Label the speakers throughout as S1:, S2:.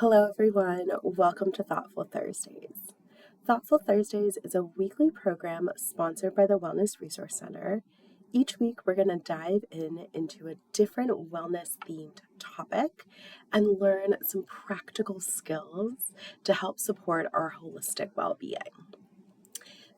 S1: Hello, everyone. Welcome to Thoughtful Thursdays. Thoughtful Thursdays is a weekly program sponsored by the Wellness Resource Center. Each week, we're going to dive into a different wellness-themed topic and learn some practical skills to help support our holistic well-being.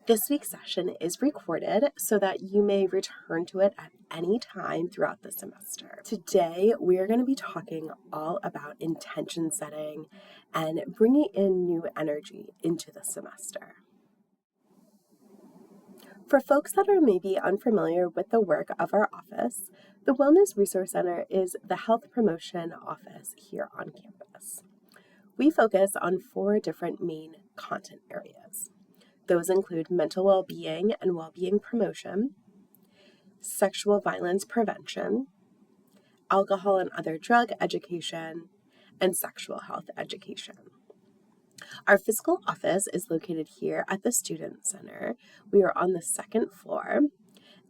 S1: This week's session is recorded so that you may return to it at any time throughout the semester. Today, we are going to be talking all about intention setting and bringing in new energy into the semester. For folks that are maybe unfamiliar with the work of our office, the Wellness Resource Center is the health promotion office here on campus. We focus on 4 different main content areas. Those include mental well-being and well-being promotion, sexual violence prevention, alcohol and other drug education, and sexual health education. Our physical office is located here at the Student Center. We are on the 2nd floor,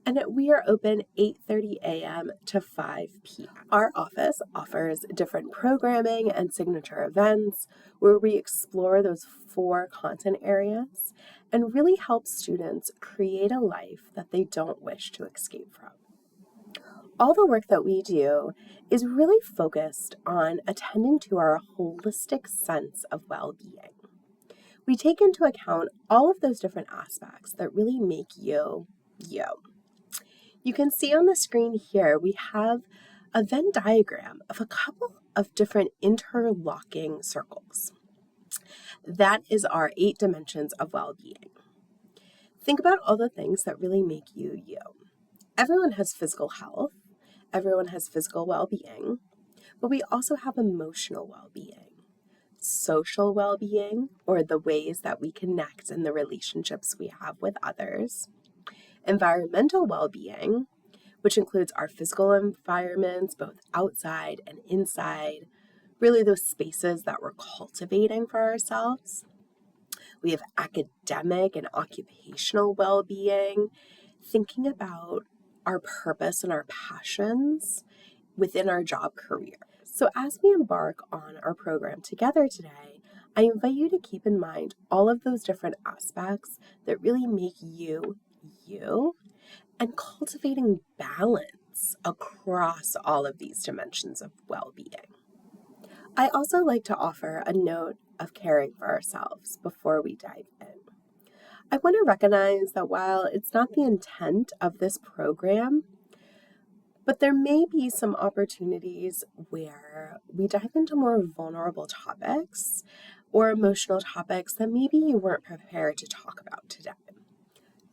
S1: and we are open 8:30 a.m. to 5 p.m. Our office offers different programming and signature events where we explore those 4 content areas and really help students create a life that they don't wish to escape from. All the work that we do is really focused on attending to our holistic sense of well-being. We take into account all of those different aspects that really make you, you. You can see on the screen here, we have a Venn diagram of a couple of different interlocking circles. That is our 8 dimensions of well-being. Think about all the things that really make you, you. Everyone has physical health. Everyone has physical well-being, but we also have emotional well-being, social well-being, or the ways that we connect and the relationships we have with others, environmental well-being, which includes our physical environments, both outside and inside, really those spaces that we're cultivating for ourselves. We have academic and occupational well-being, thinking about our purpose and our passions within our job career. So as we embark on our program together today, I invite you to keep in mind all of those different aspects that really make you, you, and cultivating balance across all of these dimensions of well-being. I also like to offer a note of caring for ourselves before we dive in. I want to recognize that while it's not the intent of this program, but there may be some opportunities where we dive into more vulnerable topics or emotional topics that maybe you weren't prepared to talk about today.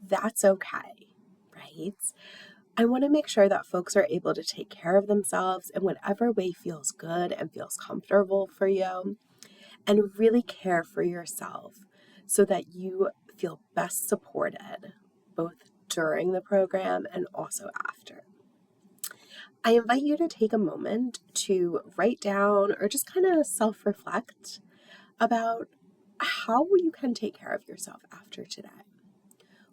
S1: That's okay, right? I want to make sure that folks are able to take care of themselves in whatever way feels good and feels comfortable for you, and really care for yourself so that you feel best supported both during the program and also after. I invite you to take a moment to write down or just kind of self-reflect about how you can take care of yourself after today.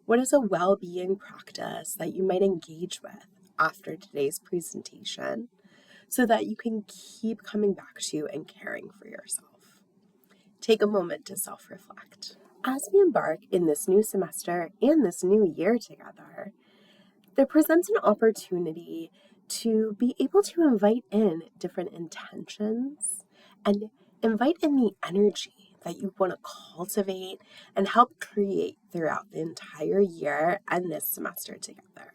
S1: What is a well-being practice that you might engage with after today's presentation so that you can keep coming back to and caring for yourself? Take a moment to self-reflect. As we embark in this new semester and this new year together, there presents an opportunity to be able to invite in different intentions and invite in the energy that you want to cultivate and help create throughout the entire year and this semester together.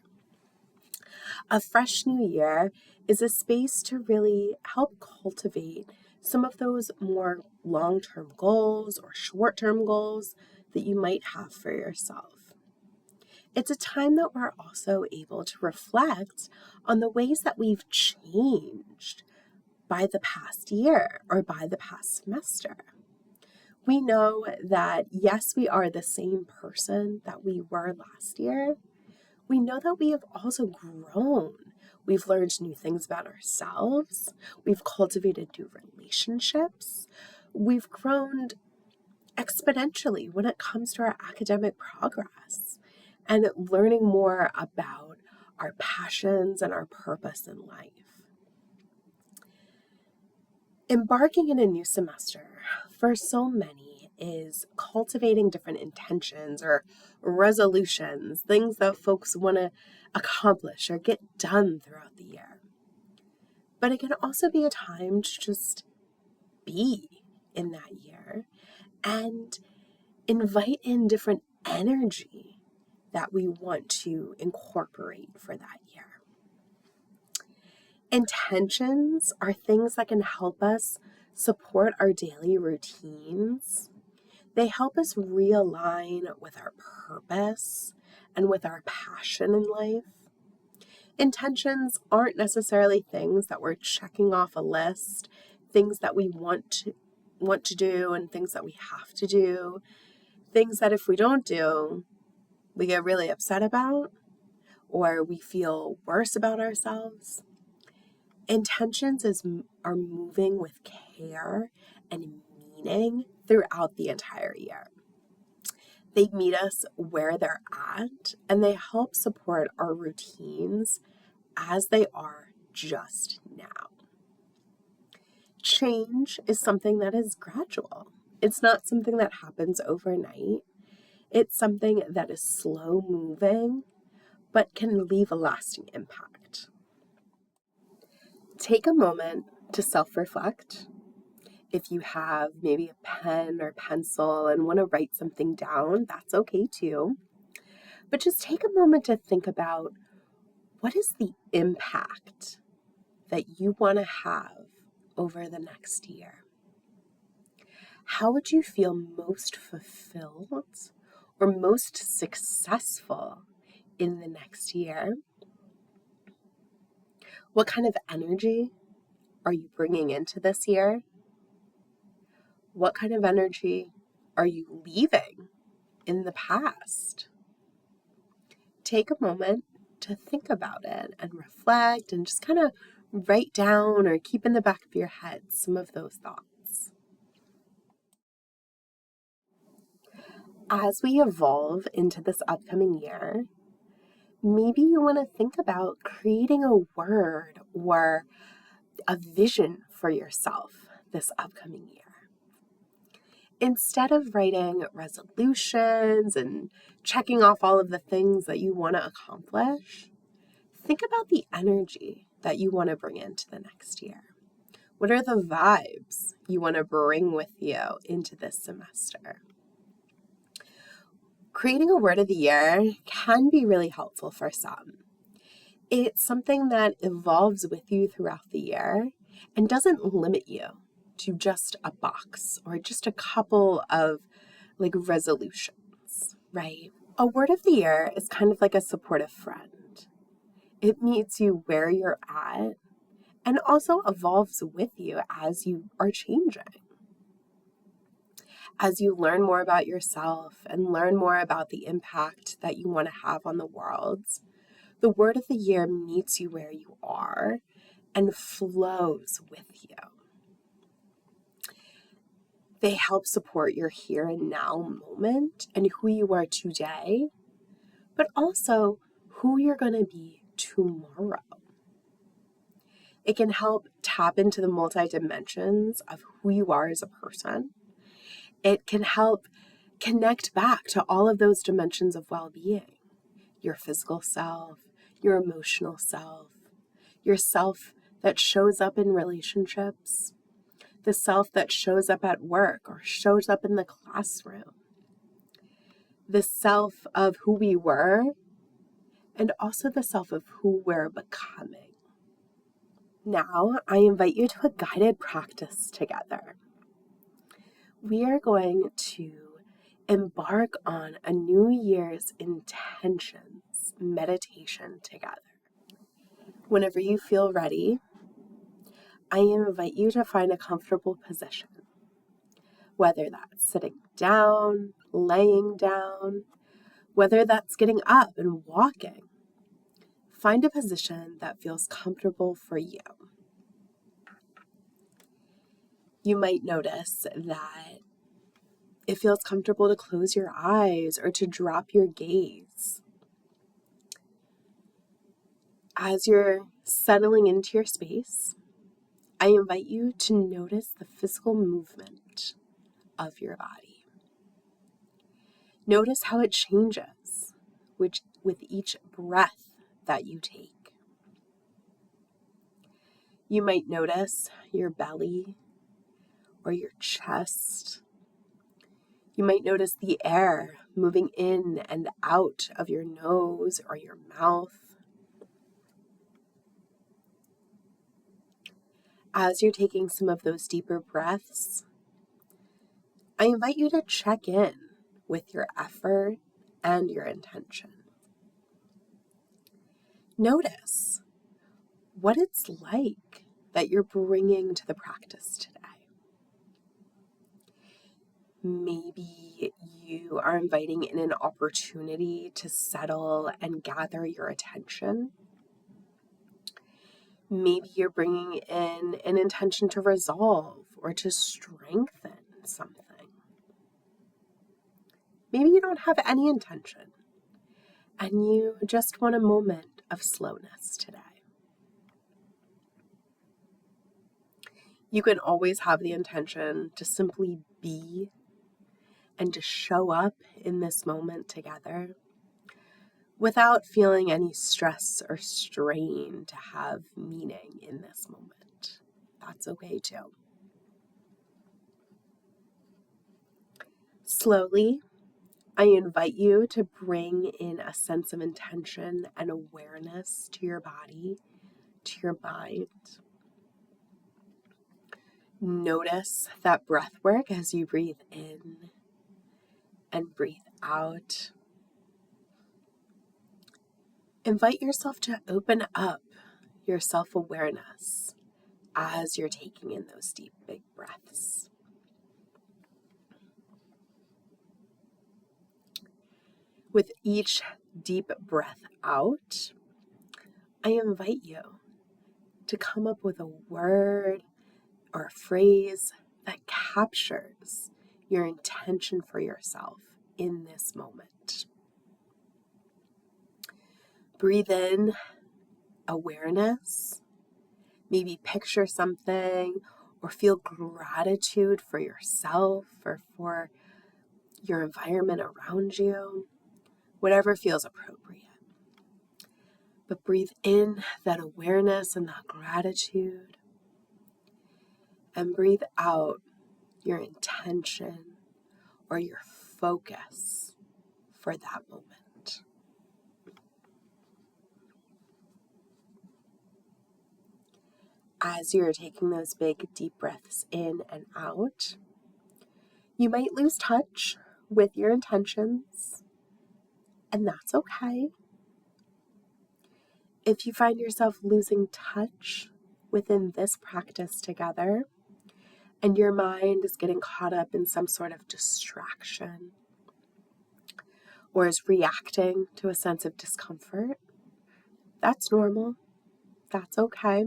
S1: A fresh new year is a space to really help cultivate some of those more long-term goals or short-term goals that you might have for yourself. It's a time that we're also able to reflect on the ways that we've changed by the past year or by the past semester. We know that, yes, we are the same person that we were last year. We know that we have also grown. We've learned new things about ourselves. We've cultivated new relationships. We've grown exponentially when it comes to our academic progress and learning more about our passions and our purpose in life. Embarking in a new semester for so many is cultivating different intentions or resolutions, things that folks want to accomplish or get done throughout the year. But it can also be a time to just be in that year and invite in different energy that we want to incorporate for that year. Intentions are things that can help us support our daily routines. They help us realign with our purpose and with our passion in life. Intentions aren't necessarily things that we're checking off a list, things that we want to do and things that we have to do, things that if we don't do, we get really upset about or we feel worse about ourselves. Intentions are moving with care and meaning throughout the entire year. They meet us where they're at and they help support our routines as they are just now. Change is something that is gradual. It's not something that happens overnight. It's something that is slow moving, but can leave a lasting impact. Take a moment to self-reflect. If you have maybe a pen or pencil and want to write something down, that's okay too. But just take a moment to think about what is the impact that you want to have over the next year. How would you feel most fulfilled or most successful in the next year? What kind of energy are you bringing into this year? What kind of energy are you leaving in the past? Take a moment to think about it and reflect and just kind of write down or keep in the back of your head some of those thoughts. As we evolve into this upcoming year, maybe you want to think about creating a word or a vision for yourself this upcoming year. Instead of writing resolutions and checking off all of the things that you want to accomplish, think about the energy that you want to bring into the next year. What are the vibes you want to bring with you into this semester? Creating a word of the year can be really helpful for some. It's something that evolves with you throughout the year and doesn't limit you to just a box or just a couple of resolutions, right? A word of the year is kind of like a supportive friend. It meets you where you're at and also evolves with you as you are changing. As you learn more about yourself and learn more about the impact that you want to have on the world, the word of the year meets you where you are and flows with you. They help support your here and now moment and who you are today, but also who you're going to be tomorrow. It can help tap into the multi-dimensions of who you are as a person. It can help connect back to all of those dimensions of well-being. Your physical self, your emotional self, your self that shows up in relationships, the self that shows up at work or shows up in the classroom, the self of who we were, and also the self of who we're becoming. Now, I invite you to a guided practice together. We are going to embark on a New Year's intentions meditation together. Whenever you feel ready, I invite you to find a comfortable position, whether that's sitting down, laying down, whether that's getting up and walking. Find a position that feels comfortable for you. You might notice that it feels comfortable to close your eyes or to drop your gaze. As you're settling into your space, I invite you to notice the physical movement of your body. Notice how it changes with each breath that you take. You might notice your belly or your chest. You might notice the air moving in and out of your nose or your mouth. As you're taking some of those deeper breaths, I invite you to check in with your effort and your intention. Notice what it's like that you're bringing to the practice today. Maybe you are inviting in an opportunity to settle and gather your attention. Maybe you're bringing in an intention to resolve or to strengthen something. Maybe you don't have any intention and you just want a moment of slowness today. You can always have the intention to simply be and to show up in this moment together without feeling any stress or strain to have meaning in this moment. That's okay too. Slowly, I invite you to bring in a sense of intention and awareness to your body, to your mind. Notice that breath work as you breathe in and breathe out. Invite yourself to open up your self-awareness as you're taking in those deep, big breaths. With each deep breath out, I invite you to come up with a word or a phrase that captures your intention for yourself in this moment. Breathe in awareness, maybe picture something or feel gratitude for yourself or for your environment around you, whatever feels appropriate. But breathe in that awareness and that gratitude, and breathe out your intention or your focus for that moment. As you're taking those big, deep breaths in and out, you might lose touch with your intentions, and that's okay. If you find yourself losing touch within this practice together, and your mind is getting caught up in some sort of distraction or is reacting to a sense of discomfort, that's normal. That's okay.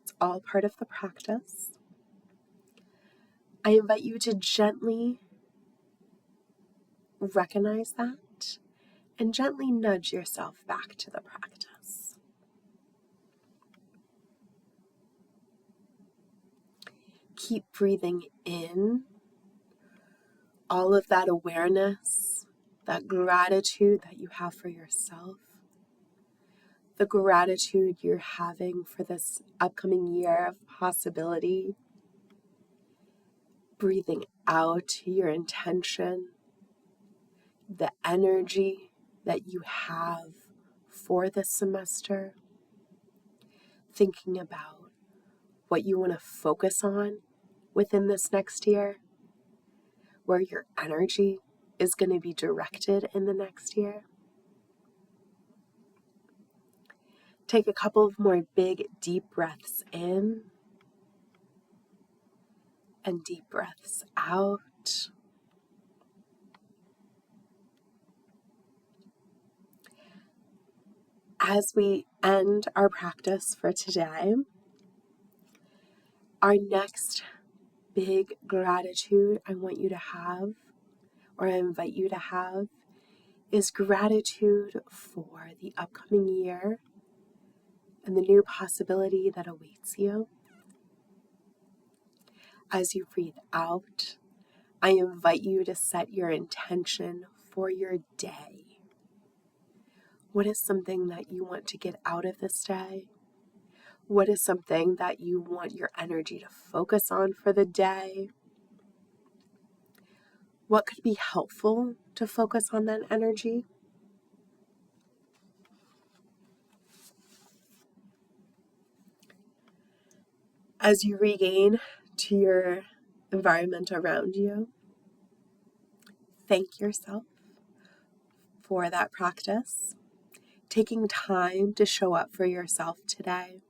S1: It's all part of the practice. I invite you to gently recognize that and gently nudge yourself back to the practice. Keep breathing in all of that awareness, that gratitude that you have for yourself, the gratitude you're having for this upcoming year of possibility. Breathing out your intention, the energy that you have for this semester, thinking about what you want to focus on within this next year, where your energy is going to be directed in the next year. Take a couple of more big, deep breaths in and deep breaths out. As we end our practice for today, our next big gratitude I want you to have, or I invite you to have, is gratitude for the upcoming year and the new possibility that awaits you. As you breathe out, I invite you to set your intention for your day. What is something that you want to get out of this day? What is something that you want your energy to focus on for the day? What could be helpful to focus on that energy? As you regain to your environment around you, thank yourself for that practice, taking time to show up for yourself today,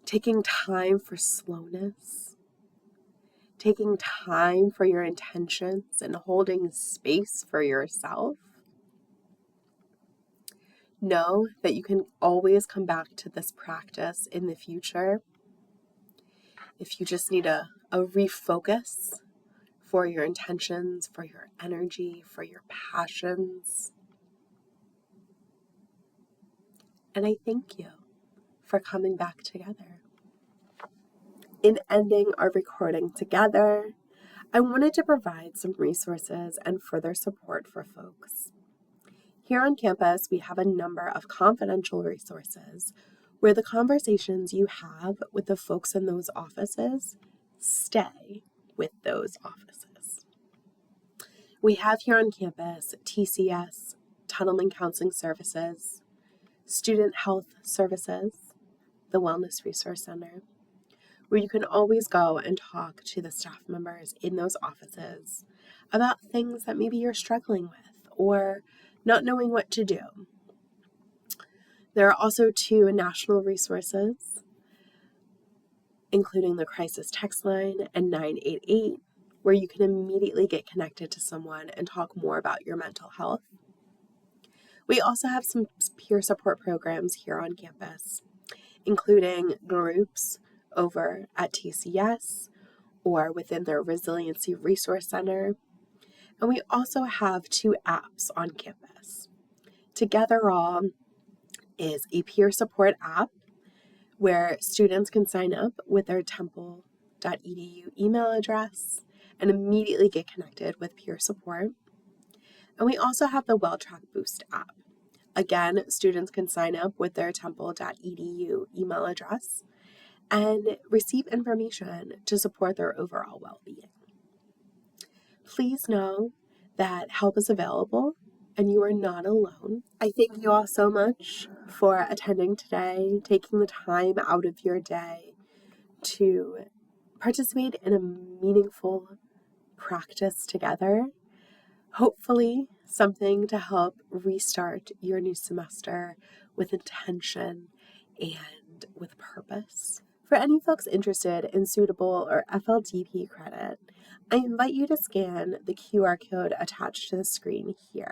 S1: taking time for slowness, taking time for your intentions and holding space for yourself. Know that you can always come back to this practice in the future if you just need a refocus for your intentions, for your energy, for your passions. And I thank you for coming back together. In ending our recording together, I wanted to provide some resources and further support for folks. Here on campus, we have a number of confidential resources where the conversations you have with the folks in those offices stay with those offices. We have here on campus TCS, Tunnelman Counseling Services, Student Health Services, the Wellness Resource Center, where you can always go and talk to the staff members in those offices about things that maybe you're struggling with or not knowing what to do. There are also 2 national resources, including the crisis text line and 988, where you can immediately get connected to someone and talk more about your mental health. We also have some peer support programs here on campus, including groups over at TCS or within their Resiliency Resource Center. And we also have 2 apps on campus. Together All is a peer support app where students can sign up with their temple.edu email address and immediately get connected with peer support. And we also have the WellTrack Boost app. Again, students can sign up with their temple.edu email address and receive information to support their overall well-being. Please know that help is available and you are not alone. I thank you all so much for attending today, taking the time out of your day to participate in a meaningful practice together. Hopefully, something to help restart your new semester with intention and with purpose. For any folks interested in suitable or FLDP credit, I invite you to scan the QR code attached to the screen here.